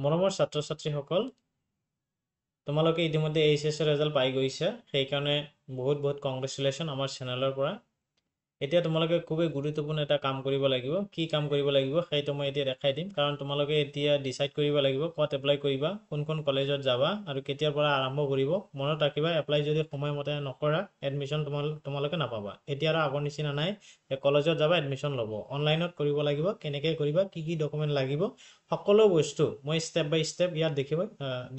মৰমৰ ছাত্ৰ-ছাত্ৰীসকল তোমালোকে ইতিমধ্যে এইচএছ ৰিজাল্ট পাই গৈছা সেইকাৰণে বহুত কংগ্ৰেচুলেশ্যন আমাৰ চেনেলৰ পৰা এতিয়া তোমালোকে খুবই গুৰুত্বপূৰ্ণ এটা কাম কৰিব লাগিব কি কাম কৰিব লাগিব সেইটো মই এতিয়া দেখাই দিম কাৰণ তোমালোকে এতিয়া ডিসাইড কৰিব লাগিব ক'ত এপ্লাই কৰিবা কোন কলেজত যাবা আৰু কেতিয়াৰ পৰা আৰম্ভ কৰিব মনত ৰাখিবা এপ্লাই যদি সময়মতে নকৰা এডমিশন তোমালোকে নাপাবা এতিয়া আৰু আগৰ নিচিনা নাই কলেজত যাবা এডমিশন ল'ব অনলাইনত কৰিব লাগিব কেনেকৈ কৰিবা কি ডকুমেণ্ট লাগিব সকলো বস্তু মই ষ্টেপ বাই ষ্টেপ ইয়াত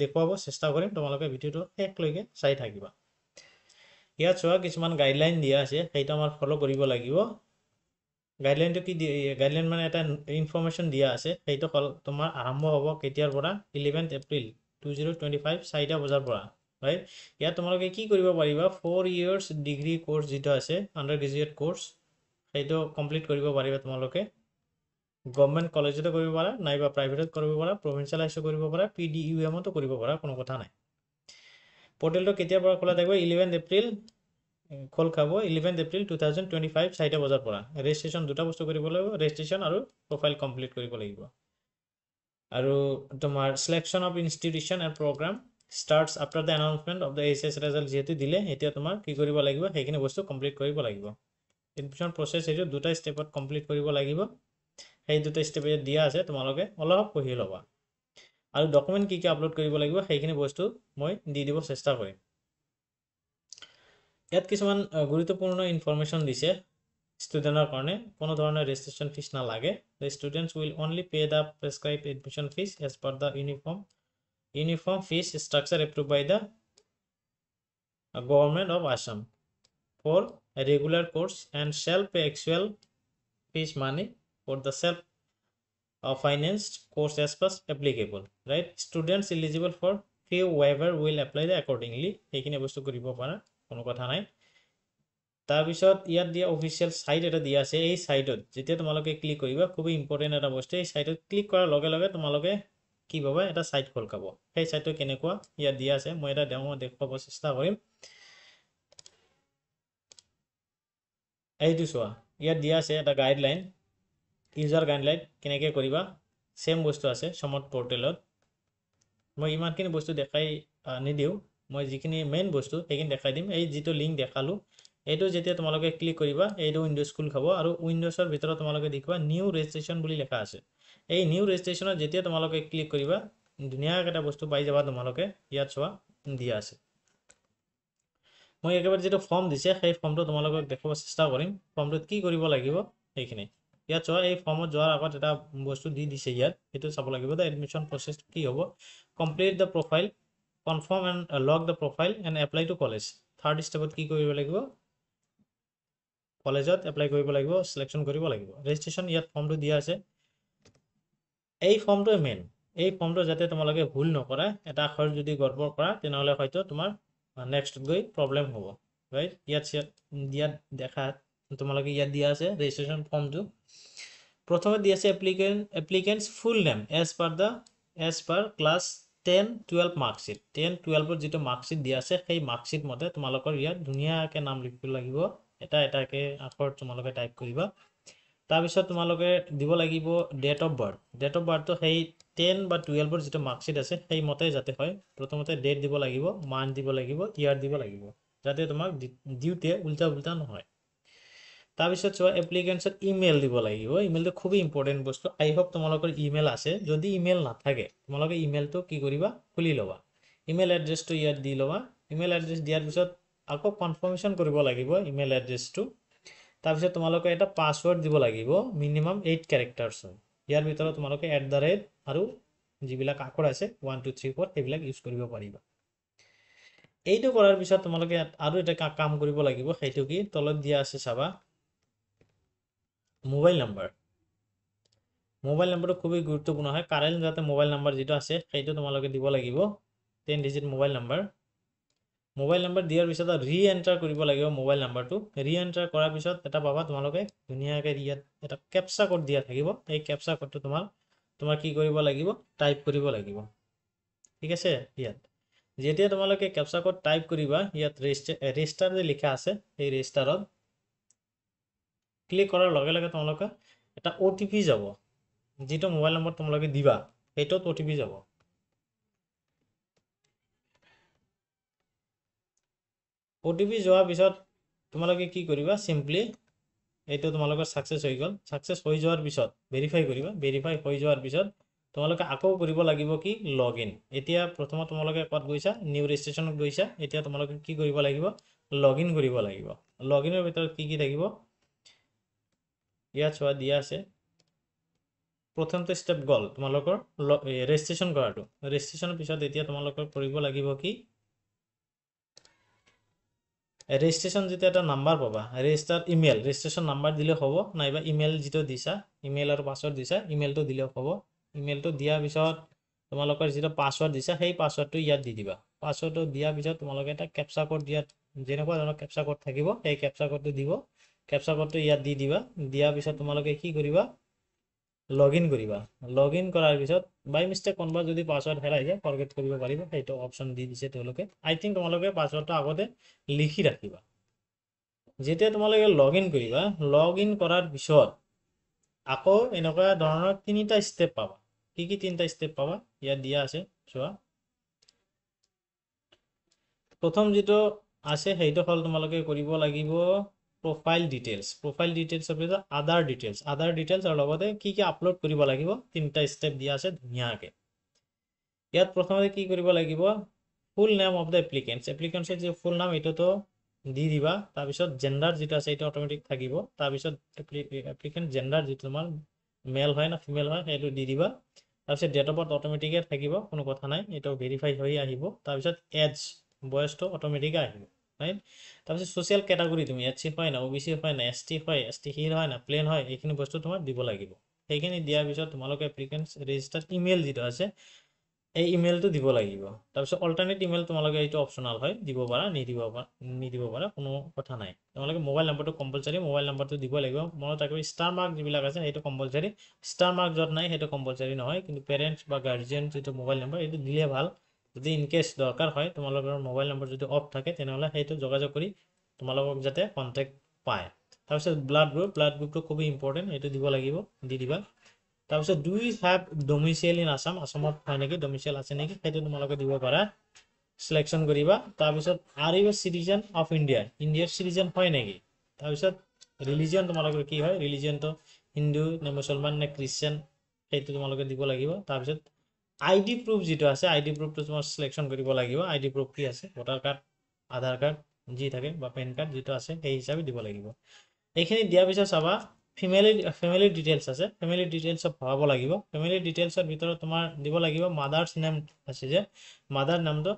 দেখুৱাব চেষ্টা কৰিম তোমালোকে ভিডিঅ'টো শেষলৈকে চাই থাকিবা ইয়াত চোৱা কিছুমান গাইডলাইন দিয়া আছে সেইটো আমাৰ ফলো কৰিব লাগিব গাইডলাইনটো কি গাইডলাইন মানে এটা ইনফৰমেশ্যন দিয়া আছে সেইটো তোমাৰ আৰম্ভ হ'ব কেতিয়াৰ পৰা 11 এপ্ৰিল 2025 4টা বজাৰ পৰা ৰাইট ইয়াত তোমালোকে কি কৰিব পাৰিবা 4 ইয়াৰ্ছ ডিগ্ৰী কোৰ্স যেটো আছে আন্ডাৰ গ্ৰেজুৱেট কোৰ্স সেইটো কমপ্লিট কৰিব পাৰিবা তোমালোকে গভৰ্ণমেণ্ট কলেজতো কৰিব পাৰা নাইবা প্ৰাইভেটত কৰিব পাৰা প্ৰভিন্সিয়েল হাইস্কুল কৰিব পাৰা পিডিইউএমতো কৰিব পাৰা কোনো কথা নাই পোৰ্টেলটো কেতিয়াৰ পৰা খোলা থাকিব 11 এপ্ৰিল খোল খাব 11 এপ্ৰিল 2025 4টা বজাৰ পৰা ৰেজিষ্ট্ৰেচন দুটা বস্তু কৰিব লাগিব ৰেজিষ্ট্ৰেচন আৰু প্ৰফাইল কমপ্লিট কৰিব লাগিব আৰু তোমাৰ selection of institution and program starts after the announcement of the HSC result যেহেতু দিলে এতিয়া তোমাৰ কি কৰিব লাগিব সেইখিনি বস্তু কমপ্লিট কৰিব লাগিব এডমিশন প্ৰসেস এইটো দুটা ষ্টেপত কমপ্লিট কৰিব লাগিব সেই দুটা ষ্টেপ দিয়া আছে তোমালোকে অলপ পঢ়ি ল'বা আৰু ডকুমেন্ট কি আপলোড কৰিব লাগিব সেইখিনি বস্তু মই দি দিব চেষ্টা কৰিম ইয়াত কিছুমান গুৰুত্বপূৰ্ণ ইনফৰমেশ্যন দিছে ষ্টুডেণ্টৰ কাৰণে কোনো ধৰণৰ ৰেজিষ্ট্ৰেচন ফিজ নালাগে the students will only pay the prescribed admission fees as per the uniform fees structure approved by the government of Assam for a regular course and shall pay actual fees money for the self financed course as per applicable right students eligible for fee waiver will apply the accordingly এইখিনি বস্তু কৰিব পাৰা কোনো কথা নাই তাৰ পিছত ইয়াত দিয়া অফিচিয়েল সাইট এটা দিয়া আছে এই সাইটত যেতিয়া তোমালোকে ক্লিক কৰিবা খুব ইম্পৰ্টেন্ট এটা বস্তু এই সাইটত ক্লিক কৰাৰ লগে লগে তোমালোকে কি পাবা এটা সাইট খোল খাব সেই সাইটটো কেনেকুৱা ইয়াত দিয়া আছে মই এটা ডেমো দেখুৱাব চেষ্টা কৰিম এইটো চোৱা ইয়াত দিয়া আছে এটা গাইডলাইন ইউজাৰ গাইডলাইন কেনেকৈ কৰিবা সেম বস্তু আছে সমত পোৰ্টেলত মই ইমানখিনি বস্তু দেখাই নিদিও মই যিখিনি মেইন বস্তু সেইখিনি দেখাই দিম এই যেটো লিংক দেখালো এইটো যেতিয়া তোমালোকে ক্লিক কৰিবা এইটো উইন্ডোজ খুল খাব আৰু উইন্ডোজৰ ভিতৰত তোমালোকে দেখিবা নিউ ৰেজিষ্ট্ৰেচন বুলি লেখা আছে এই নিউ ৰেজিষ্ট্ৰেচনত যেতিয়া তোমালোকে ক্লিক কৰিবা দুনিয়াক এটা বস্তু পাই যাবা তোমালোকে ইয়াত চোৱা দিয়া আছে মই একেবাৰে যেটো ফৰ্ম দিছে সেই ফৰ্মটো তোমালোকক দেখাব চেষ্টা কৰিম ফৰ্মটোত কি কৰিব লাগিব সেইখিনি ইয়াত চোৱা এই ফৰ্মত যোৱাৰ আগত এটা বস্তু দি দিছে ইয়াত এটো চাব লাগিব দা এডমিশন প্ৰসেস কি হ'ব complete the profile confirm and log the profile and apply to college third ষ্টেপত কি কৰিব লাগিব কলেজত এপ্লাই কৰিব লাগিব সিলেকশন কৰিব লাগিব ৰেজিষ্ট্ৰেচন ইয়াত ফৰ্মটো দিয়া আছে এই ফৰ্মটো মেইন এই ফৰ্মটো যাতে তোমালোকে ভুল নকৰা এটা আখৰ যদি গড়বড় কৰা তেনেহলে হয়তো তোমাৰ নেক্সট গৈ প্ৰবলেম হ'ব ৰাইট ইয়াত দেখা তোমালোকে ইয়াত দিয়া আছে ৰেজিষ্ট্ৰেচন ফৰ্মটো প্ৰথমে দিয়া আছে applicants full name as per class 10 12 marksheet 10 12 ৰ যেটো মাৰ্কশিট দিয়া আছে সেই মাৰ্কশিট মতে তোমালোকৰ ইয়াত ধুনিয়াকে নাম লিখিব লাগিব এটাকে আখৰ তোমালোকে টাইপ কৰিবা তাৰ পিছত তোমালোকে দিব লাগিব ডেট অফ বাৰ্থ তো সেই 10 বা 12 ৰ যেটো মাৰ্কশিট আছে সেই মতে যাতে হয় প্ৰথমতে ডেট দিব লাগিব মান্থ দিব লাগিব ইয়াৰ দিব লাগিব যাতে তোমাক দিউতে উল্টা নহয় তাৰ পিছত চোৱা এপ্লিকেন্টছৰ ইমেইল দিব লাগিব ইমেইলটো খুব ইম্পৰ্টেন্ট বস্তু আই হোপ তোমালোকৰ ইমেইল আছে যদি ইমেইল নাথাকে তোমালোকে ইমেইলটো কি কৰিবা খুলি লবা ইমেইল এড্ৰেছটো ইয়াত দি লবা ইমেইল এড্ৰেছ দিয়াৰ পিছত আকৌ কনফাৰ্মেশন কৰিব লাগিব ইমেইল এড্ৰেছটো তাৰ পিছত তোমালোকে এটা পাসওয়াৰ্ড দিব লাগিব মিনিমাম 8 ক্যাৰেক্টাৰছ ইয়াৰ ভিতৰত তোমালোকে @ আৰু যিবিলাক আখৰ আছে 1 2 3 4 এইবিলাক ইউজ কৰিব পাৰিবা এইটো কৰাৰ পিছত তোমালোকে আৰু এটা কাম কৰিব লাগিব সেইটো কি তলত দিয়া আছে চাবা মোবাইল নাম্বাৰটো খুবই গুৰুত্বপূৰ্ণ হয় কাৰেন্ট যাতে মোবাইল নাম্বাৰ যেটো আছে সেইটো তোমালোকে দিব লাগিব 10 ডিজিট মোবাইল নাম্বাৰ দিয়াৰ পিছত ৰি এন্টাৰ কৰিব লাগিব মোবাইল নাম্বাৰটো ৰি এন্টাৰ কৰাৰ পিছত এটা পাবা তোমালোকে ধুনিয়াকে ইয়াত এটা ক্যাপচা কোড দিয়া থাকিব এই ক্যাপচা কোডটো তোমাৰ কি কৰিব লাগিব টাইপ কৰিব লাগিব ঠিক আছে ইয়াত যেতিয়া তোমালোকে ক্যাপচা কোড টাইপ কৰিবা ইয়াত ৰেজিষ্টাৰ যে লিখা আছে এই ৰেজিষ্টাৰত ক্লিক কৰাৰ লগে লগে তোমালোকে এটা ওটিপি যাব যেটো মোবাইল নম্বৰ তোমালোকে দিবা সেইটোত ওটিপি যাব OTP যোৱাৰ পিছত তোমালোকে কি কৰিবা সিম্পলি এইটো তোমালোকৰ সাকসেস হৈ গ'ল সাকসেস হৈ যোৱাৰ পিছত ভেৰিফাই কৰিবা ভেৰিফাই হৈ যোৱাৰ পিছত তোমালোকে আকৌ কৰিব লাগিব কি লগইন এতিয়া প্ৰথমত তোমালোকে ক'ত গৈছা নিউ ৰেজিষ্ট্ৰেচনত গৈছা এতিয়া তোমালোকে কি কৰিব লাগিব লগইন কৰিব লাগিব লগইনৰ ভিতৰত কি থাকিব ইয়াত চোৱা দিয়া আছে প্ৰথমটো ষ্টেপ গ'ল তোমালোকৰ ৰেজিষ্ট্ৰেচন কৰাটো ৰেজিষ্ট্ৰেচনৰ পিছত এতিয়া তোমালোকৰ কৰিব লাগিব কি ৰেজিষ্ট্ৰেচন যেতিয়া এটা নাম্বাৰ পাবা ৰেজিষ্টাৰ ইমেইল ৰেজিষ্ট্ৰেচন নাম্বাৰ দিলে হ'ব নাইবা ইমেইল যিটো দিছা ইমেইল আৰু পাছৱৰ্ড দিছা ইমেইলটো দিলেও হ'ব ইমেইলটো দিয়াৰ পিছত তোমালোকৰ যিটো পাছৱৰ্ড দিছা সেই পাছৱৰ্ডটো ইয়াত দি দিবা পাছৱৰ্ডটো দিয়াৰ পিছত তোমালোকে এটা কেপচা কোড দিয়াত যেনেকুৱা ধৰণৰ কেপচা কোড থাকিব সেই কেপচা কোডটো দিব কেপচা কোডটো ইয়াত দি দিবা দিয়াৰ পিছত তোমালোকে কি কৰিবা লগইন কৰিবা লগইন কৰাৰ পিছত বাই মিষ্টেক কোনোবা যদি পাছৱৰ্ড হেৰাই যায় ফৰগেট কৰিব পাৰিব সেইটো অপচন দি দিছে তেওঁলোকে আই থিংক তোমালোকে পাছৱৰ্ডটো আগতে লিখি ৰাখিবা যেতিয়া তোমালোকে লগইন কৰিবা লগইন কৰাৰ পিছত আকৌ এনেকুৱা ধৰণৰ তিনিটা ষ্টেপ পাবা কি তিনিটা ষ্টেপ পাবা ইয়াত দিয়া আছে চোৱা প্ৰথম যেটো আছে সেইটো হল তোমালোকে কৰিব লাগিব profile details of the other details আৰু লগতে কি আপলোড কৰিব লাগিব তিনিটা ষ্টেপ দিয়া আছে ধুনিয়াকে ইয়াত প্ৰথমতে কি কৰিব লাগিব ফুল নেম অফ দ্য এপ্লিকেন্টৰ যে ফুল নাম এটোতো দি দিবা তাৰ পিছত জেন্ডাৰ যেটা আছে এটা অটোমেটিক থাকিব তাৰ পিছত এপ্লিকেন্ট জেন্ডাৰ যেটো তোমাৰ মেল হয় না ফিমেল হয় সেইটো দি দিবা তাৰ পিছত ডেট অফ বাৰ্থ অটোমেটিক থাকিব কোনো কথা নাই এটা ভেৰিফাই হৈ আহিব তাৰ পিছত এজ বয়সটো অটোমেটিক আহিব ৰাইট তাৰপিছত সোশ্যাল ক্যাটাগরি তুমি এসসি হয় না ওবিসি হয় না এসটি হয় এসটি হিল হয় না প্লেন হয় এইখিনি বস্তু তোমাৰ দিব লাগিব সেইখিনি দিয়াৰ পিছত তোমালোকে এপ্লিকেন্ট ৰেজিষ্টাৰ ইমেইল যেটো আছে এই ইমেইলটো দিব লাগিব তাৰপিছত অল্টাৰনেট ইমেইল তোমালোকে এইটো অপচনাল হয় দিব পাৰা নিদিব পাৰা কোনো কথা নাই তোমালোকে মোবাইল নাম্বাৰটো কম্পালসৰি মোবাইল নাম্বাৰটো দিব লাগিব মনত ৰাখিবা ষ্টাৰ মাৰ্ক যিবিলাক আছে সেইটো কম্পালসৰি ষ্টাৰ মাৰ্ক যত নাই সেইটো কম্পালসৰি নহয় কিন্তু পেৰেন্টস বা গাৰ্জিয়ান যেটো মোবাইল নাম্বাৰ এইটো দিলে ভাল যদি ইনকেস দৰকাৰ হয় তোমালোকৰ মোবাইল নম্বৰ যদি অফ থাকে তেনেহলে সেইটো যোগাযোগ কৰি তোমালোকক যাতে কন্টাক্ট পায় তাৰপিছত ব্লাড গ্ৰুপটো খুব ইম্পৰ্টেন্ট এইটো দিব লাগিব দি দিবা তাৰপিছত do you have domicile in Assam আসামত হয় নেকি ডোমিসাইল আছে নেকি সেইটো তোমালোকে দিব পাৰা সিলেকশন কৰিবা তাৰপিছত আৰ ইউ সিটিজেন অফ ইন্ডিয়াৰ সিটিজেন হয় নেকি তাৰপিছত ৰিলিজিয়ন তোমালোকৰ কি হয় ৰিলিজিয়নটো হিন্দু নে মুছলমান নে খ্ৰীষ্টিয়ান সেইটো তোমালোকে দিব লাগিব তাৰপিছত আইডি প্ৰুফ যেটো আছে আইডি প্ৰুফটো তোমাৰ সিলেকশন কৰিব লাগিব আইডি প্ৰুফ কি আছে ভোটাৰ কাৰ্ড আধাৰ কাৰ্ড যি থাকে বা পেন কাৰ্ড যেটো আছে সেই হিচাপে দিব লাগিব এইখিনি দিয়াৰ পিছত চাবা ফ্যামিলি ডিটেইলস আছে ফ্যামিলি ডিটেইলস ভৰাব লাগিব ফ্যামিলি ডিটেইলসৰ ভিতৰত তোমাৰ দিব লাগিব মাদাৰ্স নেম আছে যে মাদাৰ নামটো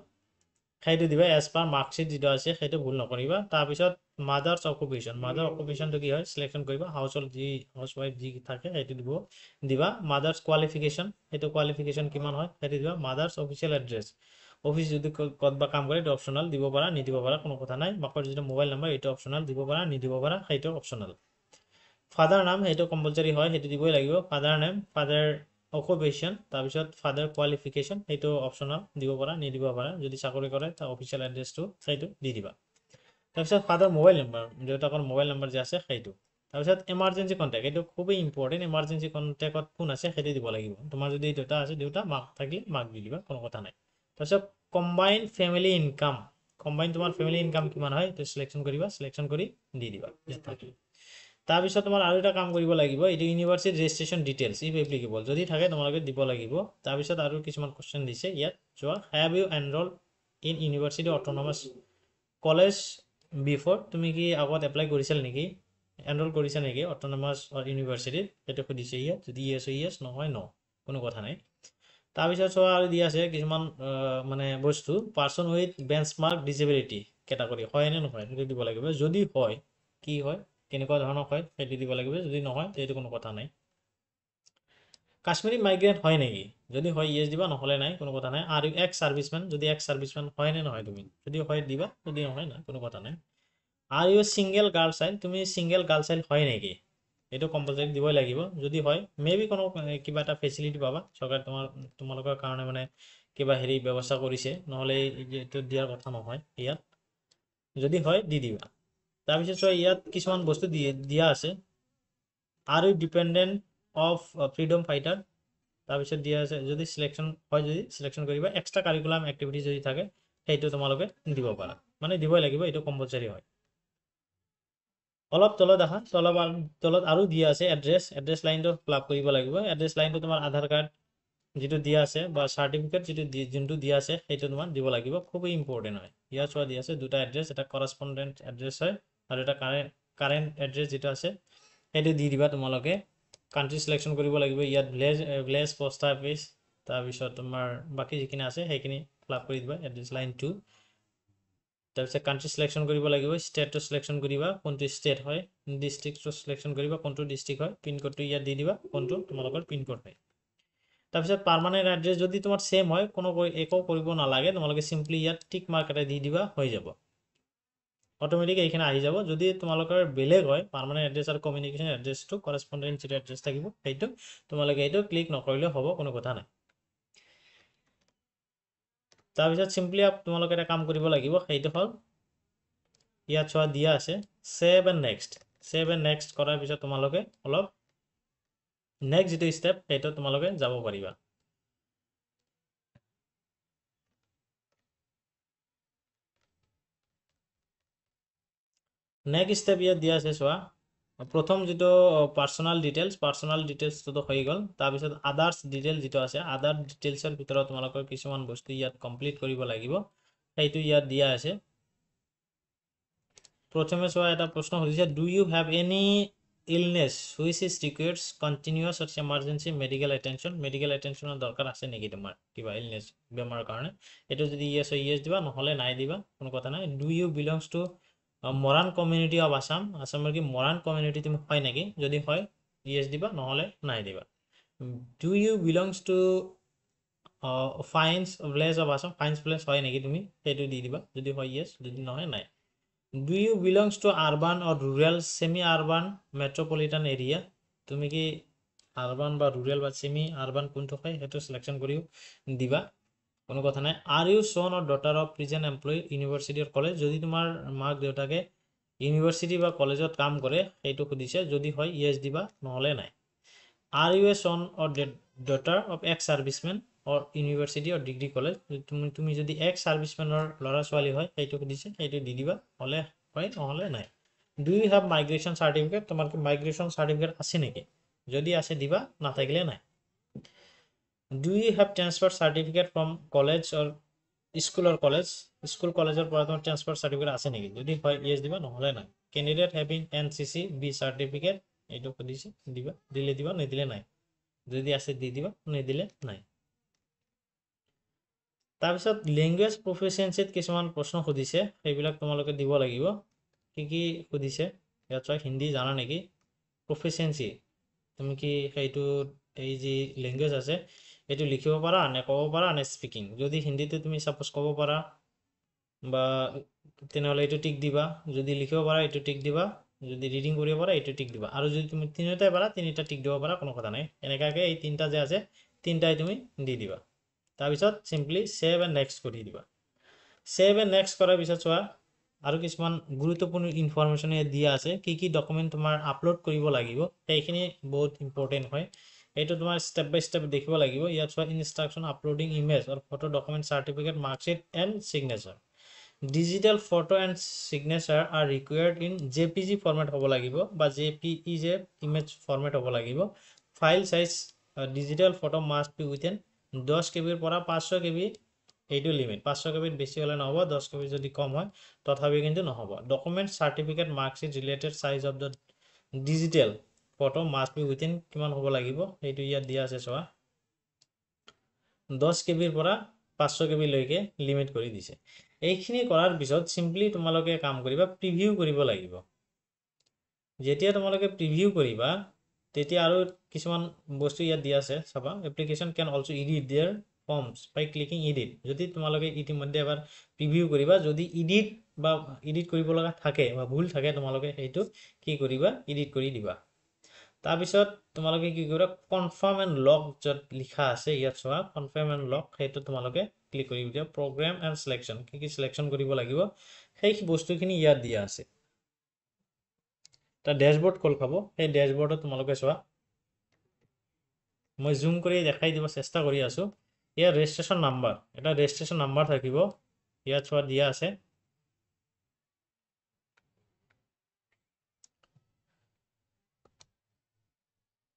সেইটো দিবা এজ পাৰ মাৰ্কশিট যেটো আছে সেইটো ভুল নকৰিবা তাৰ পিছত মাদাৰ্স অকুপেশনটো কি হয় সিলেকশন কৰিবা হাউসৱাইফ যি থাকে সেইটো দিবা মাদাৰ্স কোৱালিফিকেশন সেইটো কোৱালিফিকেশন কিমান হয় সেইটো দিবা মাদাৰ্স অফিচিয়েল এড্ৰেছ অফিস যদি কতবা কাম কৰে এটা অপশনাল দিব পাৰা নিদিব পাৰা কোনো কথা নাই মাকৰ যেটো মোবাইল নাম্বাৰ এটা অপশনাল দিব পাৰা নিদিব পাৰা সেইটো অপশনাল ফাদাৰ নাম সেইটো কম্পালসৰি হয় সেইটো দিবই লাগিব ফাদাৰ নেম ফাদাৰ অকুপেশন তাৰ পিছত ফাদাৰ কোৱালিফিকেশন সেইটো অপশনাল দিব পাৰা নিদিব পাৰা যদি চাকৰি কৰে তা অফিচিয়েল এড্ৰেছটো সেইটো দি দিবা তাৰপিছত ফাদাৰ মোবাইল নাম্বাৰ দেউতাকৰ মোবাইল নাম্বাৰ যে আছে সেইটো তাৰপিছত এমাৰ্জেন্সি কন্টাক্ট এইটো খুবই ইম্পৰ্টেন্ট এমাৰ্জেন্সি কন্টাক্টত কোন আছে সেইটো দিব লাগিব তোমাৰ যদি দেউতা আছে দেউতা মাক থাকিলে মাক দি দিবা কোনো কথা নাই তাৰপিছত কম্বাইন ফ্যামিলি ইনকাম তোমাৰ ফ্যামিলি ইনকাম কিমান হয় সেইটো সিলেকশন কৰিবা সিলেকশন কৰি দি দিবা ইয়াত থাকিলে তাৰপিছত তোমাৰ আৰু এটা কাম কৰিব লাগিব এইটো university registration details if applicable যদি থাকে তোমালোকে দিব লাগিব তাৰপিছত আৰু কিছুমান কোশ্চেন দিছে ইয়াত চোৱা have you enroll in university autonomous college before তুমি কি আগত এপ্লাই কৰিছিল নেকি এনৰোল কৰিছা নেকি অটোনমাস ইউনিভাৰ্সিটিত সেইটো সুধিছে ইয়াত যদি ইয়েস নহয় ন কোনো কথা নাই তাৰপিছত চোৱা আৰু দিয়া আছে কিছুমান মানে বস্তু person with benchmark disability category হয় নে নহয় সেইটো দিব লাগিব যদি হয় কি হয় কেনেকুৱা ধৰণৰ হয় সেইটো দিব লাগিব যদি নহয় সেইটো কোনো কথা নাই কাশ্মীৰী মাইগ্ৰেন্ট হয় নেকি যদি হয় ইয়েস দিবা নহলে নাই কোনো কথা নাই আর ইউ এক্স সার্ভিসম্যান যদি এক্স সার্ভিসম্যান হয় নে নহয় তুমি যদি হয় দিবা যদি নহয় না কোনো কথা নাই are you single girl child তুমি সিঙ্গেল গার্ল চাইল্ড হয় নেকি এইটো কম্পালসৰি দিবই লাগিব যদি হয় মেবি কোনো কিবা এটা ফেসিলিটি পাবা সরকার তোমালোকৰ কাৰণে মানে কিবা হেৰি ব্যৱস্থা কৰিছে নহলে এইটো দিয়াৰ কথা নহয় ইয়াত যদি হয় দি দিবা তাৰপিছত চোৱা ইয়াত কিছুমান বস্তু দিয়া আছে are you dependent of freedom fighter তাৰপিছত দিয়া আছে যদি সিলেকশন হয় যদি সিলেকশন কৰিবা এক্সট্ৰা কাৰিকুলাম এক্টিভিটি যদি থাকে সেইটো তোমালোকে দিব পাৰা মানে দিবই লাগিব, এইটো কম্পালসাৰি হয়। অলপ তলত আহা, তলত আৰু দিয়া আছে এড্ৰেছ লাইনটো ফিল আপ কৰিব লাগিব। এড্ৰেছ লাইনটো তোমাৰ আধাৰ কাৰ্ড যেটো দিয়া আছে বা সাৰ্টিফিকেট যেটো যোনটো দিয়া আছে সেইটো তোমাৰ দিব লাগিব, খুবই ইম্পৰ্টেন্ট হয়। ইয়াত চোৱা দিয়া আছে দুটা এড্ৰেছ, এটা কৰসপন্ডেন্ট এড্ৰেছ হয় আৰু এটা কাৰেন্ট এড্ৰেছ যেটো আছে সেইটো দি দিবা তোমালোকে। কান্ট্ৰি সিলেকশন কৰিব লাগিব, ইয়াত ভিলেজ পোষ্ট অফিস, তাৰপিছত তোমাৰ বাকি যিখিনি আছে সেইখিনি ফিল আপ কৰি দিবা। এড্ৰেছ লাইন 2, তাৰপিছত কান্ট্ৰি সিলেকশন কৰিব লাগিব, ষ্টেটটো সিলেকশন কৰিবা কোনটো ষ্টেট হয়, ডিস্ট্ৰিক্টটো সিলেকশন কৰিবা কোনটো ডিস্ট্ৰিক্ট হয়, পিনকোডটো ইয়াত দি দিবা কোনটো তোমালোকৰ পিনকোড হয়। তাৰপিছত পাৰ্মানেন্ট এড্ৰেছ যদি তোমাৰ সেম হয় কোনো একো কৰিব নালাগে, তোমালোকে সিম্পলি ইয়াত টিক মাৰ্ক এটা দি দিবা, হৈ যাব। অটোমেটিক এইখানে আহি যাব। যদি তোমালোকৰ বেলেগ হয় পাৰ্মানেন্ট এড্ৰেছ আৰু কমিউনিকেশন এড্ৰেছটো কৰসপন্ডেন্ট যেটো এড্ৰেছ থাকিব সেইটো তোমালোকে এইটো ক্লিক নকৰিলে হ'ব, কোনো কথা নাই। তাৰপিছত সিম্পলি তোমালোকে এটা কাম কৰিব লাগিব, সেইটো হ'ল ইয়াত চোৱা দিয়া আছে সেভ এণ্ড নেক্সট কৰাৰ পিছত তোমালোকে অলপ নেক্সট যেটো ষ্টেপ সেইটো তোমালোকে যাব পাৰিবা। নেক্সট ষ্টেপ ইয়াত দিয়া আছে চোৱা, প্ৰথম যেটো পাৰ্সোনাল ডিটেইলছটো হৈ গ'ল। তাৰপিছত আদাৰ্স ডিটেইলছ যেটো আছে, আদাৰ ডিটেইলছৰ ভিতৰত তোমালোকৰ কিছুমান বস্তু ইয়াত কমপ্লিট কৰিব লাগিব, সেইটো ইয়াত দিয়া আছে। প্ৰথমে চোৱা এটা প্ৰশ্ন সুধিছে, do you have any illness which is requires continuous or emergency medical attention, medical এটেনশ্যনৰ দৰকাৰ আছে নেকি তোমাৰ কিবা ইলনেছ বেমাৰৰ কাৰণে। এইটো যদি ইয়েছ হয় ইয়েছ দিবা, নহ'লে নাই দিবা, কোনো কথা নাই। Do you belongs to Moran community of আসামৰ কি মৰাণ কমিউনিটি তুমি হয় নেকি, যদি হয় ইয়েছ দিবা, নহ'লে নাই দিবা। Do you belongs to fines village of Assam, fines village হয় নেকি তুমি, সেইটো দি দিবা, যদি হয় ইয়েছ, যদি নহয় নাই। Do you belongs to urban or rural semi urban metropolitan area, তুমি কি আরবান বা রুরাল বা সেমি আরবান কোনটো হয় সেইটো সিলেকশন কৰিও দিবা, কোনো কথা নাই। Are you son or daughter of present employee university or college, যদি তোমাৰ মাক দেউতাকে ইউনিভাৰ্সিটি বা কলেজত কাম কৰে সেইটো সুধিছে, যদি হয় ইয়েছ দিবা, নহ'লে নাই। Are you a son or daughter of ex serviceman or university or degree college, তুমি যদি এক্স সাৰ্ভিসম্যানৰ ল'ৰা ছোৱালী হয় সেইটো সুধিছে, সেইটো দি দিবা, হ'লে হয়, নহ'লে নাই। Do you have migration certificate, তোমার কি মাইগ্রেশন সার্টিফিকেট আছে নেকি, যদি আছে দিবা, নাথাকিলে নাই। Do you have transfer certificate from college or school কলেজৰ পৰা তোমাৰ ট্রান্সফার সার্টিফিকেট আছে নেকি, যদি হয় ইয়েছ দিবা, নহ'লে নাই। Candidate having NCC B certificate, এইটো সুধিছে, দিবা, দিলে দিবা, নিদিলে নাই, যদি আছে দি দিবা, নিদিলে নাই। তাৰপিছত লেংগুৱেজ প্ৰফিচিয়েঞ্চিত কিছুমান প্ৰশ্ন সুধিছে, সেইবিলাক তোমালোকে দিব লাগিব। কি সুধিছে ইয়াত চোৱা, হিন্দী জানা নেকি, প্ৰফিচিয়েঞ্চি তুমি কি সেইটো এই যি লেংগুৱেজ আছে এইটো লিখিব পাৰা নে ক'ব পাৰা নে স্পিকিং, যদি হিন্দীতে তুমি সাপোজ ক'ব পাৰা বা তেনেহ'লে এইটো টিক দিবা, যদি লিখিব পাৰা এইটো টিক দিবা, যদি ৰিডিং কৰিব পাৰা এইটো টিক দিবা, আৰু যদি তুমি তিনিটাই পাৰা তিনিটা টিক দিব পাৰা, কোনো কথা নাই। এনেকুৱাকৈ এই তিনিটা যে আছে তিনিটাই তুমি দি দিবা। তাৰপিছত সিম্পলি সেভ এণ্ড নেক্সট কৰি দিবা। সেভ এণ্ড নেক্সট কৰাৰ পিছত চোৱা আৰু কিছুমান গুৰুত্বপূৰ্ণ ইনফৰমেশ্যন ইয়াত দিয়া আছে, কি ডকুমেণ্ট তোমাৰ আপলোড কৰিব লাগিব, সেইখিনি বহুত ইম্পৰ্টেণ্ট হয়। এইটো তোমাৰ ষ্টেপ বাই ষ্টেপ দেখিব লাগিব। ইয়াত চোৱা instruction uploading image or photo document certificate marksheet and signature, digital photo and signature are required in JPG format হ'ব লাগিব বা জেপিইজি ইমেজ ফৰ্মেট হ'ব লাগিব। File size digital photo must be within 10 কেবিৰ পৰা 500 কেবি, এইটো লিমিট, 500 কেবিত বেছি হ'লে নহ'ব, 10 কেবি যদি কম হয় তথাপি কিন্তু নহ'ব। Document certificate marksheet related size of the digital photo must be within কিমান হ'ব লাগিব, সেইটো ইয়াত দিয়া আছে চোৱা, 10 কেবিৰ পৰা 500 কেবিলৈকে লিমিট কৰি দিছে। এইখিনি কৰাৰ পিছত সিম্পলি তোমালোকে কাম কৰিবা, প্ৰিভিউ কৰিব লাগিব। যেতিয়া তোমালোকে প্ৰিভিউ কৰিবা তেতিয়া আৰু কিছুমান বস্তু ইয়াত দিয়া আছে চাবা, application can also edit their forms by clicking edit, যদি তোমালোকে ইতিমধ্যে এবাৰ প্ৰিভিউ কৰিবা, যদি এডিট কৰিব লগা থাকে বা ভুল থাকে তোমালোকে সেইটো কি কৰিবা, এডিট কৰি দিবা। তাৰপিছত তোমালোকে কি কৰিবা, কনফাৰ্ম এণ্ড লক য'ত লিখা আছে ইয়াত চোৱা, কনফাৰ্ম এণ্ড লক সেইটো তোমালোকে ক্লিক কৰি দিয়া। প্ৰগ্ৰাম এণ্ড সিলেকশ্যন, কি সিলেকশ্যন কৰিব লাগিব সেই বস্তুখিনি ইয়াত দিয়া আছে। এটা ডেশবোৰ্ড খোল খাব, সেই ডেশবোৰ্ডত তোমালোকে চোৱা, মই জুম কৰি দেখাই দিব চেষ্টা কৰি আছোঁ। ইয়াৰ ৰেজিষ্ট্ৰেশ্যন নাম্বাৰ, এটা ৰেজিষ্ট্ৰেশ্যন নাম্বাৰ থাকিব, ইয়াত চোৱা দিয়া আছে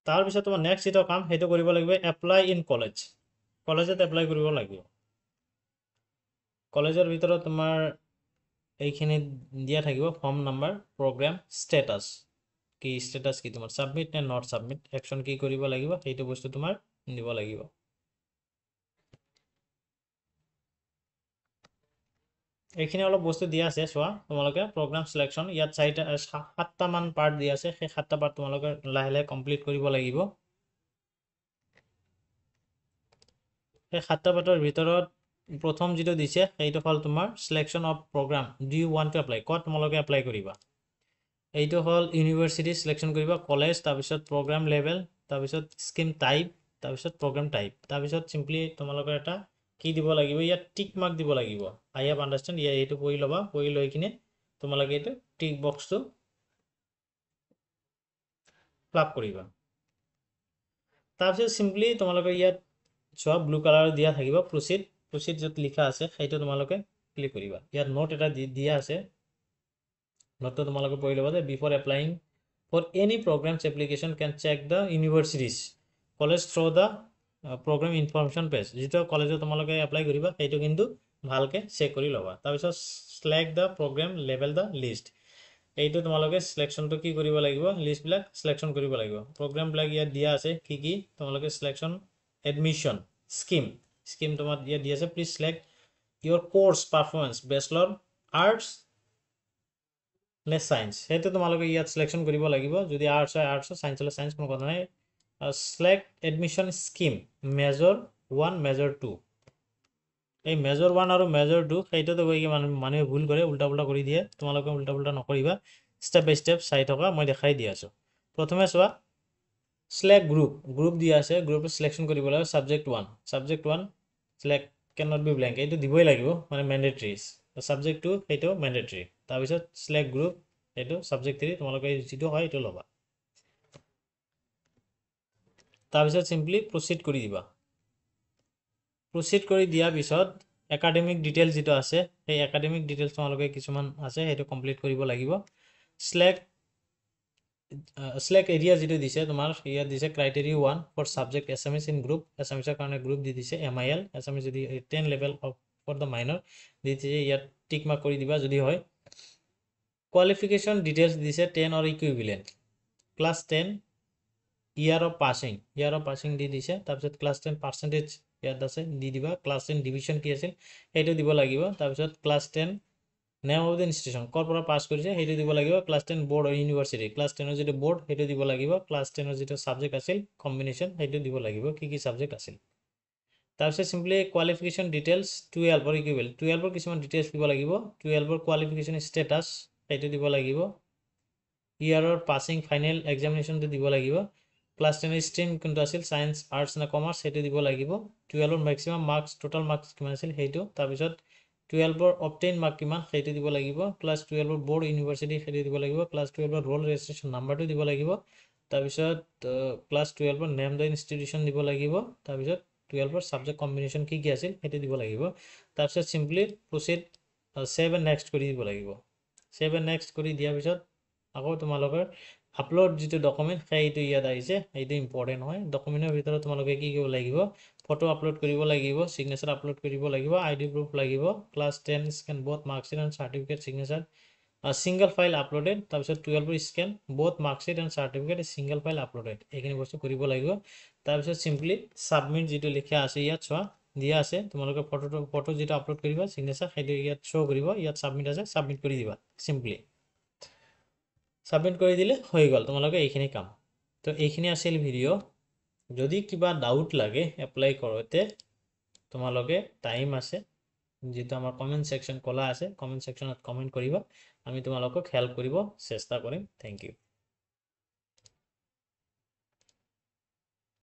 তাৰপিছত তোমাৰ নেক্সট যেটো কাম সেইটো কৰিব লাগিব এপ্লাই ইন কলেজ কলেজত এপ্লাই কৰিব লাগিব কলেজৰ ভিতৰত তোমাৰ এইখিনি দিয়া থাকিব ফৰ্ম নাম্বাৰ প্ৰগ্ৰাম ষ্টেটাছ কি ষ্টেটাছ কি তোমাৰ সাবমিট নে নট সাবমিট একশন কি কৰিব লাগিব সেইটো বস্তু তোমাৰ দিব লাগিব এইখিনি অলপ বস্তু দিয়া আছে চোৱা তোমালোকে প্ৰগ্ৰাম সিলেকশন ইয়াত 7টা মান পাৰ্ট দিয়া আছে সেই 7টা পাৰ্ট তোমালোকে লাহে লাহে কমপ্লিট কৰিব লাগিব সেই 7টা পাৰ্টৰ ভিতৰত প্ৰথম যেটো দিছে সেইটো হল তোমাৰ selection of program do you want to apply কত তোমালোকে এপ্লাই কৰিবা এইটো হল ইউনিভাৰ্সিটি সিলেকশন কৰিবা কলেজ তাৰপিছত প্ৰগ্ৰাম লেভেল তাৰপিছত স্কিম টাইপ তাৰপিছত প্ৰগ্ৰাম টাইপ তাৰপিছত সিম্পলি তোমালোকৰ এটা কি দিব লাগিব ইয়াত টিক মাৰ্ক দিব লাগিব আই হ্যাভ আন্ডাৰস্ট্যান্ড এইটো পঢ়ি লবা পঢ়ি লৈ কিনে তোমালোকে এইটো টিক বক্সটো ফ্লাপ কৰিবা তাৰপিছত সিম্পলি তোমালোকে ইয়াত চোৱা ব্লু কালাৰ দিয়া থাকিব প্ৰসিড যত লিখা আছে সেইটো তোমালোকে ক্লিক কৰিবা ইয়াত নোট এটা দিয়া আছে নোটটো তোমালোকে পঢ়ি লবা যে before applying for any programs application can check the universities college through the program information page যেটো কলেজত তোমালোকে এপ্লাই কৰিবা সেইটো কিন্তু ভালকে চেক কৰি লবা তাৰপিছত select the program level the list এইটো তোমালোকে সিলেকশনটো কি কৰিব লাগিব লিষ্ট বিলাক সিলেকশন কৰিব লাগিব প্ৰগ্ৰাম বিলাক ইয়াত দিয়া আছে কি তোমালোকে সিলেকশন এডমিশন স্কিম তোমাক ইয়াত দিয়া আছে please select your course performance bachelor arts নে সায়েন্স সেইটো তোমালোকে ইয়াত সিলেকশন কৰিব লাগিব যদি আৰ্টছ হয় আৰ্টছ সায়েন্স হলে সায়েন্স কোনো কথা নাই select admission scheme major 1 major 2 এই মেজৰ 1 আৰু মেজৰ 2 সেইটোতে গৈ কি মানুহে ভুল কৰে উল্টা পুল্টা কৰি দিয়ে তোমালোকে উল্টা পুল্টা নকৰিবা স্টেপ বাই স্টেপ চাই থকা মই দেখাই দি আছো প্ৰথমে চোৱা সিলেক্ট গ্ৰুপ দিয়া আছে গ্ৰুপটো সিলেকশন কৰিব লাগে subject 1 select cannot be blank এইটো দিবই লাগিব মানে ম্যান্ডেটৰি সাবজেক্ট 2 সেইটো ম্যান্ডেটৰি তাৰপিছত সিলেক্ট গ্ৰুপ এইটো সাবজেক্ট 3 তোমালোকে যেটো হয় এটো লবা তাৰপিছত সিম্পলি প্ৰসিড কৰি দিবা প্ৰসিড কৰি দিয়া পিছত একাডেমিক ডিটেইলছ যেটো আছে সেই একাডেমিক ডিটেইলছ তোমালোকে কিছুমান আছে সেইটো কমপ্লিট কৰিব লাগিব সিলেক্ট এৰিয়া যেটো দিছে তোমাৰ ইয়াত দিছে criteria 1 for subject SMS in group এছএমএছৰ কাৰণে গ্ৰুপ দি দিছে এমআইএল এছএমএছ যদি 10 level of for the minor দি দিছে ইয়াত টিক মাৰ্ক কৰি দিবা যদি হয় কোৱালিফিকেশন ডিটেইলছ দিছে 10 or equivalent class 10 year of passing দি দিছে তাৰপিছত ক্লাস 10 পার্সেন্টেজ ইয়াত আছে দি দিবা ক্লাস 10 ডিভিজন কি আছিল সেইটো দিব লাগিব তাৰপিছত class 10 name of the institution কৰ পৰা পাস কৰিছে সেইটো দিব লাগিব class 10 board or university class 10 এর যেটো বোর্ড সেইটো দিব লাগিব ক্লাস 10 এর যেটো সাবজেক্ট আছিল কম্বিনেশন সেইটো দিব লাগিব কি সাবজেক্ট আছিল তাৰপিছত সিম্পলি কোৱালিফিকেশন ডিটেইলছ 12 অৰ ইকুইভ্যালেন্ট 12 অৰ কিছুমান ডিটেইলছ দিব লাগিব 12 অৰ কোৱালিফিকেশন স্ট্যাটাস সেইটো দিব লাগিব ইয়াৰৰ পাসিং ফাইনাল এক্সামিনেশনটো দিব লাগিব ক্লাস 10 স্ট্রিম কোনটো আছিল সায়েন্স আর্টস না কমার্স সেইটো দিব লাগিব 12 or maximum marks total marks কিমান আছিল সেইটো তাৰপিছত 12 অর অবটেইন মার্ক কিমান সেইটো দিব লাগিব ক্লাস 12 অর বোর্ড ইউনিভার্সিটি সেইটো দিব লাগিব ক্লাস 12 অর রোল রেজিস্ট্রেশন নাম্বাৰটো দিব লাগিব তাৰপিছত class 12 or name the institution দিব লাগিব তাৰপিছত 12 অৰ সাবজেক্ট কম্বিনেশন কি আছিল সেইটো দিব লাগিব তাৰপিছত সিম্পলি প্ৰসিড সেভ এন্ড নেক্সট কৰি দিব লাগিব সেভ এন্ড নেক্সট কৰি দিয়াৰ পিছত আকৌ তোমালোকৰ আপলোড যেটো ডকুমেন্ট সেইটো ইয়াত আহিছে এইটো ইম্পৰ্টেন্ট হয় ডকুমেন্টৰ ভিতৰত তোমালোকে কি কৰিব লাগিব ফটো আপলোড কৰিব লাগিব সিগনেচাৰ আপলোড কৰিব লাগিব আইডি প্ৰুফ লাগিব class 10 scan both marksheet and certificate signature single file uploaded তাৰপিছত 12 scan both marksheet and certificate single file uploaded এইখিনি বস্তু কৰিব লাগিব তাৰপিছত সিম্পলি সাবমিট যেটো লিখা আছে ইয়াত চোৱা দিয়া আছে তোমালোকে ফটো যেটো আপলোড কৰিবা সিগনেচাৰ সেইটো ইয়াত শো কৰিব ইয়াত সাবমিট আছে সাবমিট কৰি দিবা সিম্পলি সাবমিট কৰি দিলে হৈ গল তোমালোকে এইখিনি কাম তো এইখিনি আছিল ভিডিও যদি কিবা ডাউট লাগে এপ্লাই কৰোতে তোমালোকে টাইম আছে যেটো আমাৰ কমেন্ট সেকশন খোলা আছে কমেন্ট সেকশনত কমেন্ট কৰিবা আমি তোমালোকক হেল্প কৰিব চেষ্টা কৰিম থ্যাংক ইউ